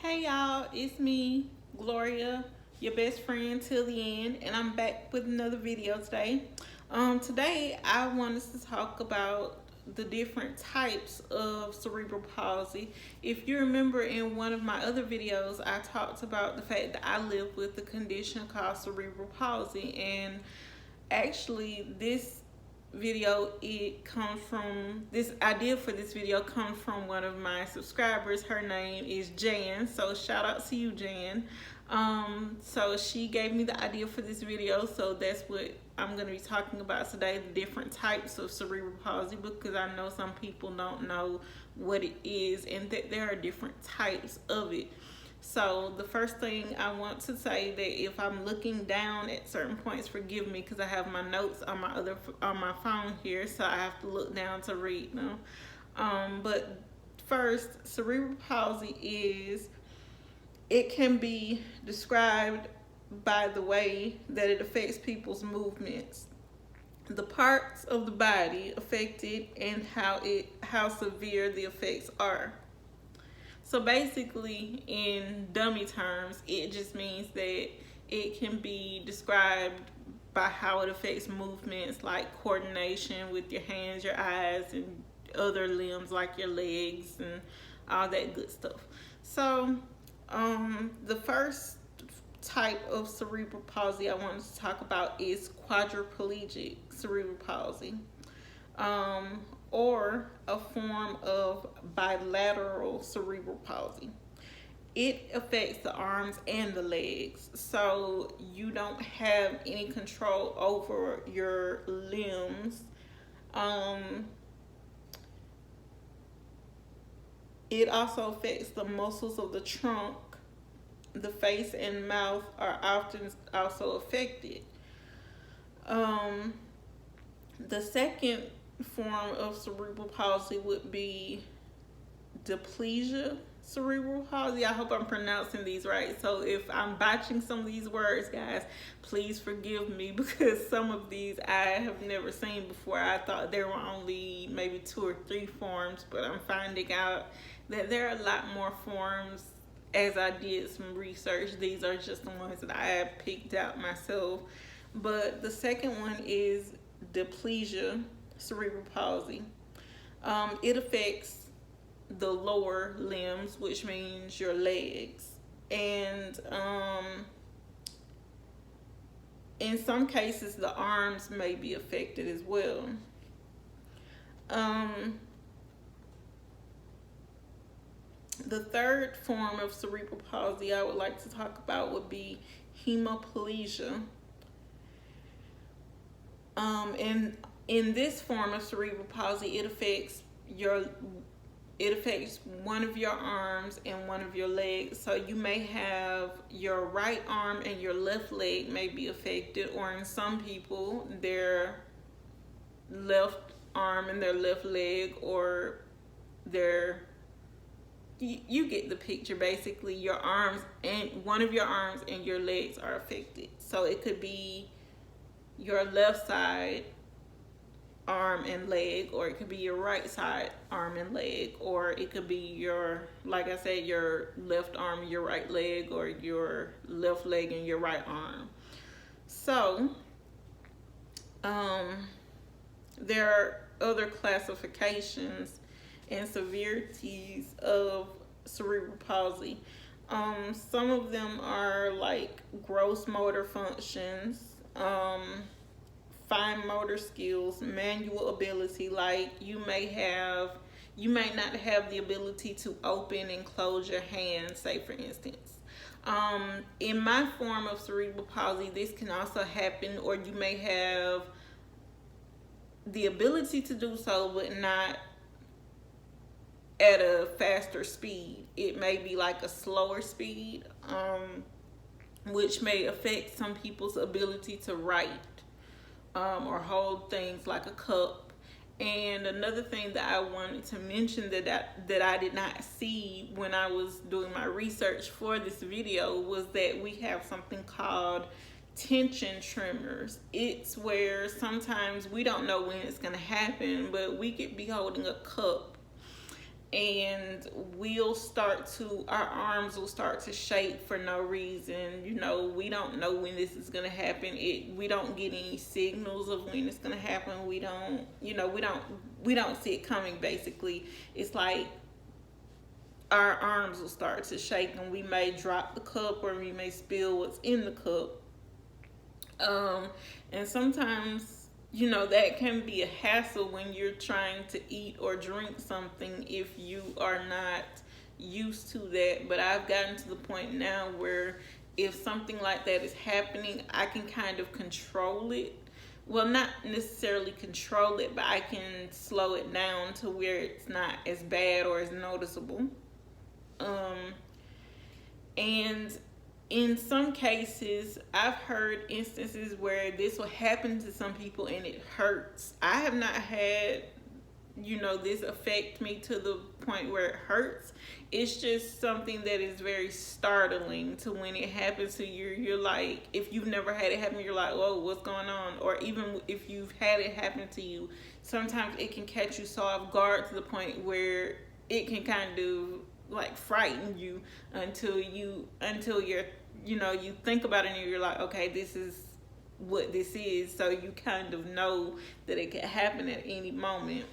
Hey y'all, it's me, Gloria, your best friend till the end, and I'm back with another video today. Today I wanted to talk about the different types of cerebral palsy. If you remember in one of my other videos, I talked about the fact that I live with a condition called cerebral palsy, and actually this idea for this video comes from one of my subscribers. Her name is Jan, so shout out to you, Jan. So she gave me the idea for this video, so that's what I'm going to be talking about today, the different types of cerebral palsy, because I know some people don't know what it is and that there are different types of it. So the first thing I want to say that if I'm looking down at certain points, forgive me because I have my notes on my phone here, so I have to look down to read them. But first, cerebral palsy it can be described by the way that it affects people's movements, the parts of the body affected, and how severe the effects are. So basically, in dummy terms, it just means that it can be described by how it affects movements like coordination with your hands, your eyes, and other limbs like your legs and all that good stuff. So the first type of cerebral palsy I wanted to talk about is quadriplegic cerebral palsy. Or a form of bilateral cerebral palsy. It affects the arms and the legs, so you don't have any control over your limbs. It also affects the muscles of the trunk. The face and mouth are often also affected. The second form of cerebral palsy would be Depleted cerebral palsy. I hope I'm pronouncing these right. So if I'm botching some of these words, guys, please forgive me because some of these I have never seen before. I thought there were only maybe 2 or 3 forms, but I'm finding out that there are a lot more forms as I did some research. These are just the ones that I picked out myself. But the second one is Depleted cerebral palsy. It affects the lower limbs, which means your legs, and in some cases the arms may be affected as well. The third form of cerebral palsy I would like to talk about would be hemiplegia. In this form of cerebral palsy, it affects one of your arms and one of your legs. So you may have your right arm and your left leg may be affected, or in some people, their left arm and their left leg, or you get the picture. Basically, your arms and one of your arms and your legs are affected. So it could be your left side arm and leg, or it could be your right side arm and leg, or it could be your, like I said, your left arm and your right leg, or your left leg and your right arm. So there are other classifications and severities of cerebral palsy. Some of them are like gross motor functions, fine motor skills, manual ability, like you may not have the ability to open and close your hands, say for instance. In my form of cerebral palsy, this can also happen, or you may have the ability to do so, but not at a faster speed. It may be like a slower speed, which may affect some people's ability to write or hold things like a cup. And another thing that I wanted to mention that I did not see when I was doing my research for this video was that we have something called tension tremors. It's where sometimes we don't know when it's going to happen, but we could be holding a cup and our arms will start to shake for no reason. You know, we don't know when this is going to happen. We don't get any signals of when it's going to happen. We don't see it coming. Basically, it's like our arms will start to shake, and we may drop the cup, or we may spill what's in the cup. And sometimes, you know, that can be a hassle when you're trying to eat or drink something if you are not used to that. But I've gotten to the point now where if something like that is happening, I can kind of control it. Well, not necessarily control it, but I can slow it down to where it's not as bad or as noticeable. And in some cases, I've heard instances where this will happen to some people and it hurts. I have not had, you know, this affect me to the point where it hurts. It's just something that is very startling to when it happens to you. You're like, if you've never had it happen, you're like, whoa, what's going on? Or even if you've had it happen to you, sometimes it can catch you so off guard to the point where it can kind of like frighten you until you're, you know, you think about it and you're like, okay, this is what this is. So you kind of know that it could happen at any moment.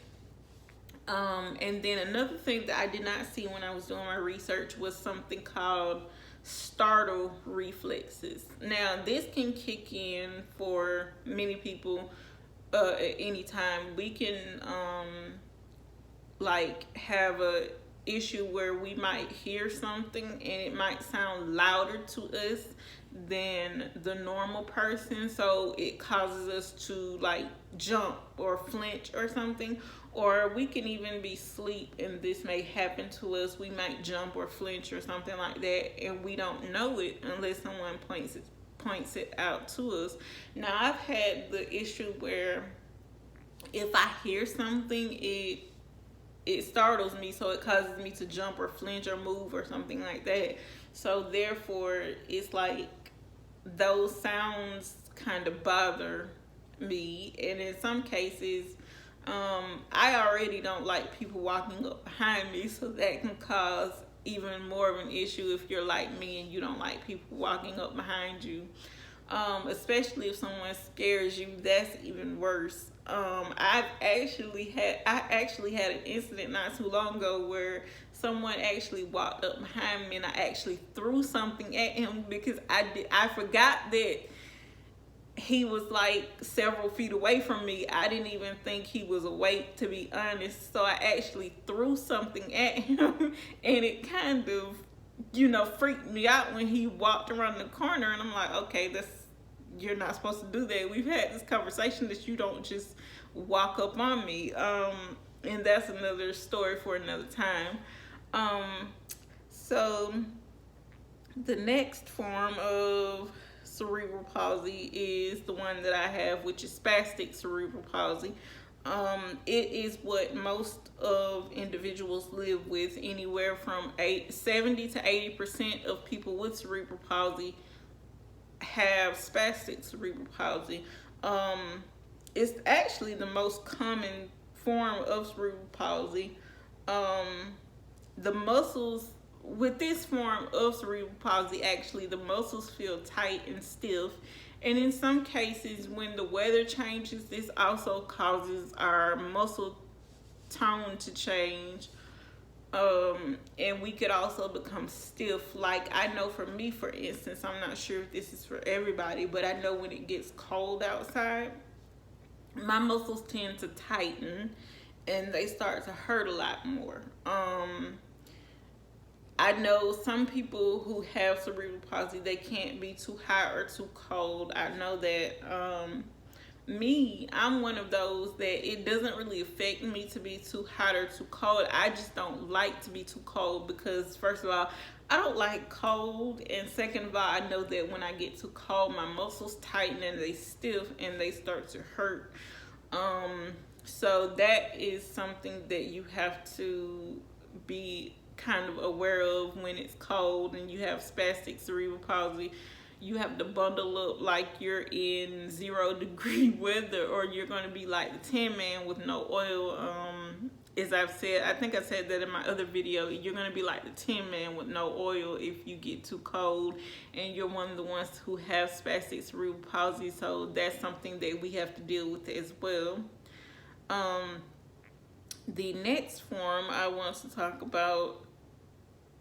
And then another thing that I did not see when I was doing my research was something called startle reflexes. Now, this can kick in for many people at any time. We can like have a issue where we might hear something and it might sound louder to us than the normal person, so it causes us to like jump or flinch or something. Or we can even be asleep and this may happen to us. We might jump or flinch or something like that, and we don't know it unless someone points it out to us. Now, I've had the issue where if I hear something, it startles me, so it causes me to jump or flinch or move or something like that. So therefore, it's like those sounds kind of bother me. And in some cases, I already don't like people walking up behind me, so that can cause even more of an issue if you're like me and you don't like people walking up behind you. Especially if someone scares you, that's even worse. I actually had an incident not too long ago where someone actually walked up behind me and I actually threw something at him because I forgot that he was like several feet away from me. I didn't even think he was awake, to be honest. So I actually threw something at him and it kind of, you know, freaked me out when he walked around the corner, and I'm like, okay, you're not supposed to do that. We've had this conversation that you don't just walk up on me. And that's another story for another time. So the next form of cerebral palsy is the one that I have, which is spastic cerebral palsy. It is what most of individuals live with. Anywhere from 70 to 80% of people with cerebral palsy have spastic cerebral palsy. It's actually the most common form of cerebral palsy. The muscles with this form of cerebral palsy, actually the muscles feel tight and stiff, and in some cases when the weather changes, this also causes our muscle tone to change. And we could also become stiff. Like, I know for me, for instance, I'm not sure if this is for everybody, but I know when it gets cold outside, my muscles tend to tighten and they start to hurt a lot more. I know some people who have cerebral palsy, they can't be too hot or too cold. I know that I'm one of those that it doesn't really affect me to be too hot or too cold. I just don't like to be too cold because, first of all, I don't like cold, and second of all, I know that when I get too cold, my muscles tighten and they stiff and they start to hurt. So that is something that you have to be kind of aware of when it's cold and you have spastic cerebral palsy. You have to bundle up like you're in 0 degree weather, or you're going to be like the Tin Man with no oil. as I've said, I think I said that in my other video, you're going to be like the Tin Man with no oil if you get too cold, and you're one of the ones who have spastic cerebral palsy, so that's something that we have to deal with as well. The next form I want to talk about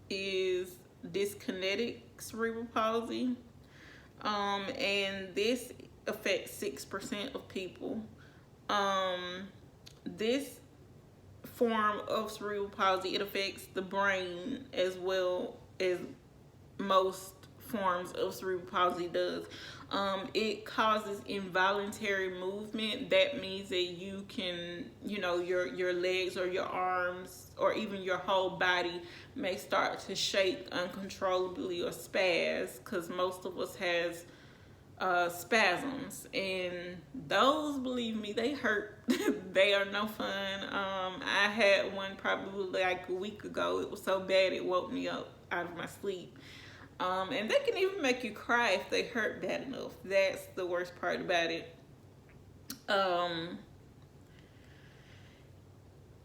is dyskinetic cerebral palsy, and this affects 6% of people. This form of cerebral palsy, it affects the brain as well as most forms of cerebral palsy does. It causes involuntary movement. That means that you can, you know, your legs or your arms or even your whole body may start to shake uncontrollably or spaz, because most of us has spasms, and those, believe me, they hurt. They are no fun. I had one probably like a week ago. It was so bad it woke me up out of my sleep. And they can even make you cry if they hurt bad enough. That's the worst part about it.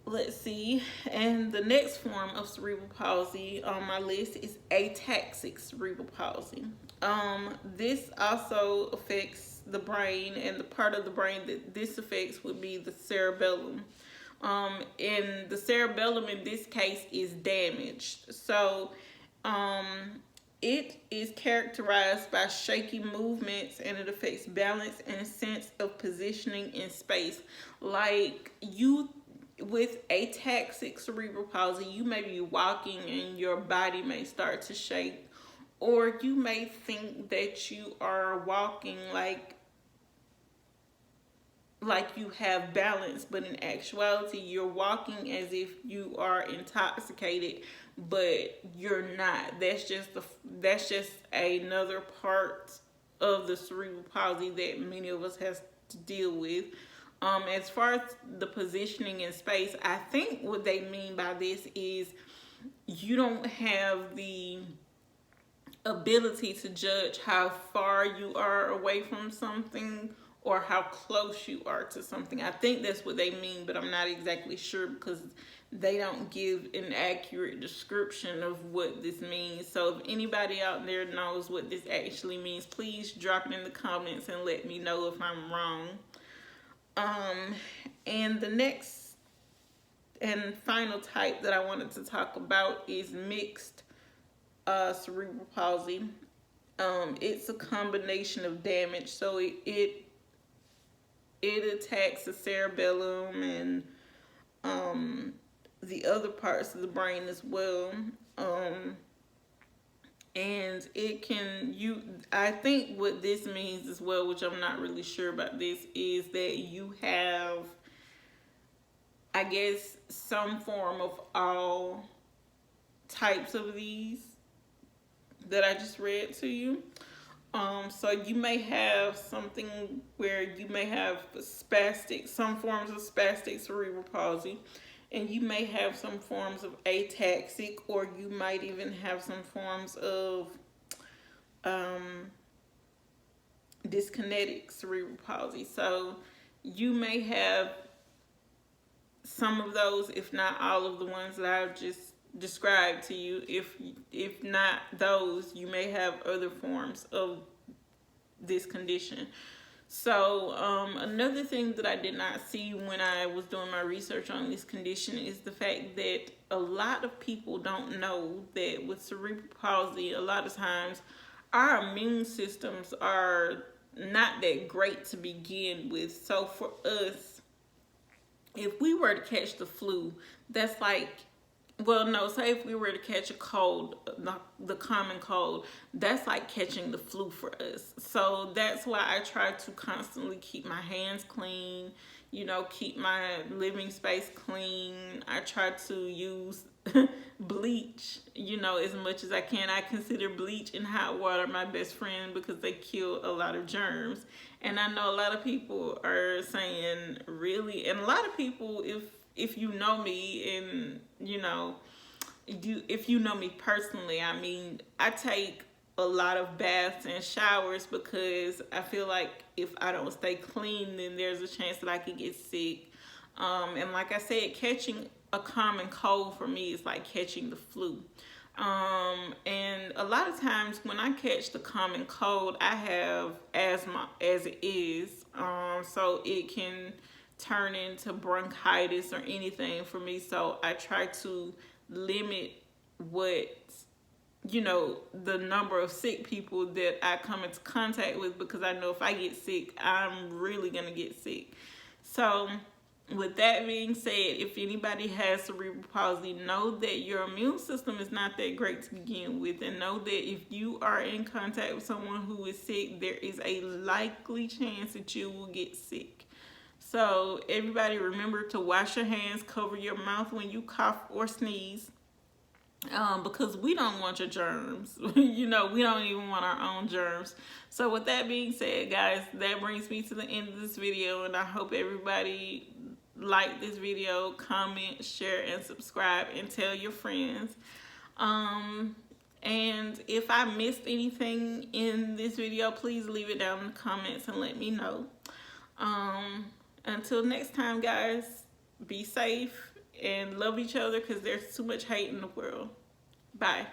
Let's see. And the next form of cerebral palsy on my list is ataxic cerebral palsy. This also affects the brain, and the part of the brain that this affects would be the cerebellum. And the cerebellum in this case is damaged. So, it is characterized by shaky movements, and it affects balance and sense of positioning in space. Like you, with ataxic cerebral palsy, you may be walking and your body may start to shake, or you may think that you are walking like you have balance, but in actuality you're walking as if you are intoxicated, but you're not. That's just another part of the cerebral palsy that many of us have to deal with. As far as the positioning in space, I think what they mean by this is you don't have the ability to judge how far you are away from something or how close you are to something. I think that's what they mean, but I'm not exactly sure because they don't give an accurate description of what this means. So if anybody out there knows what this actually means, please drop it in the comments and let me know if I'm wrong. And the next and final type that I wanted to talk about is mixed cerebral palsy. It's a combination of damage, so it attacks the cerebellum and the other parts of the brain as well. And it can, I think what this means as well, which I'm not really sure about this, is that you have, I guess, some form of all types of these that I just read to you. So you may have something where you may have some forms of spastic cerebral palsy, and you may have some forms of ataxic, or you might even have some forms of dyskinetic cerebral palsy. So you may have some of those, if not all of the ones that I've just described to you. If not those, you may have other forms of this condition. So another thing that I did not see when I was doing my research on this condition is the fact that a lot of people don't know that with cerebral palsy, a lot of times our immune systems are not that great to begin with. So for us, if we were to catch the flu, that's like, well, no, say if we were to catch a cold, the common cold, that's like catching the flu for us. So that's why I try to constantly keep my hands clean, you know, keep my living space clean. I try to use bleach, you know, as much as I can. I consider bleach and hot water my best friend because they kill a lot of germs. And I know a lot of people are saying, really, and a lot of people, if you know me and, you know, if you know me personally, I mean, I take a lot of baths and showers because I feel like if I don't stay clean, then there's a chance that I could get sick. And like I said, catching a common cold for me is like catching the flu. And a lot of times when I catch the common cold, I have asthma as it is. So it can turn into bronchitis or anything for me. So I try to limit what, the number of sick people that I come into contact with, because I know if I get sick, I'm really going to get sick. So with that being said, if anybody has cerebral palsy, know that your immune system is not that great to begin with, and know that if you are in contact with someone who is sick, there is a likely chance that you will get sick. So everybody, remember to wash your hands, cover your mouth when you cough or sneeze, because we don't want your germs. We don't even want our own germs. So with that being said, guys, that brings me to the end of this video, and I hope everybody like this video, comment, share, and subscribe, and tell your friends. And if I missed anything in this video, please leave it down in the comments and let me know. Until next time, guys, be safe and love each other, because there's too much hate in the world. Bye.